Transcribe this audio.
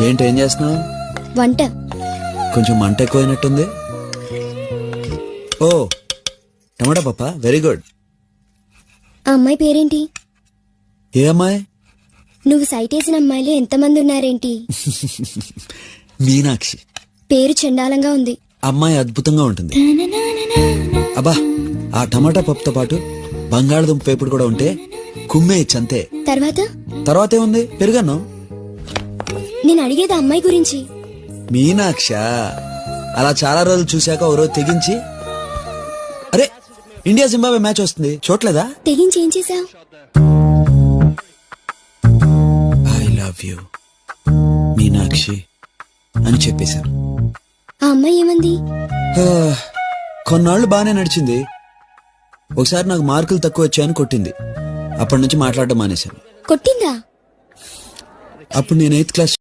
ఏం చేస్తున్నావు? వంట. కొంచెం మంట ఎక్కువైనట్టుంది. ఓ టమాటా పప్ప, వెరీ గుడ్. ఆ అమ్మాయి పేరేంటి? ఏ అమ్మాయి? నువ్వు సైట్ వేసిన అమ్మాయిలు ఎంతమంది ఉన్నారేంటి? మీనాక్షి. పేరు చండాలంగా ఉంది. అమ్మాయి అద్భుతంగా ఉంటుంది. అబ్బా, ఆ టమాటా పప్పుతో పాటు బంగాళదుంప వేపుడు కూడా ఉంటే కుమ్మేయచ్చు అంతే. తర్వాత ఏముంది, పెరుగన్నం. నేను అడిగేది అమ్మాయి గురించి. మీనాక్ష అలా చాలా రోజులు చూశాక ఓ రోజు తెగించి, అరే ఇండియా జింబాబ్వే మ్యాచ్ వస్తుంది చూడలేదా? తెగించి ఏం చేశావు? ఐ లవ్ యూ మీనాక్షి అని చెప్పేశాను. ఆ అమ్మాయి ఏమంది? కొన్నాళ్ళు బానే నడిచింది. ఒకసారి నాకు మార్కులు తక్కువ వచ్చాయని కొట్టింది. అప్పటి నుంచి మాట్లాడడం మానేశాను. కొట్టిందా? అప్పుడు నేను 8th క్లాస్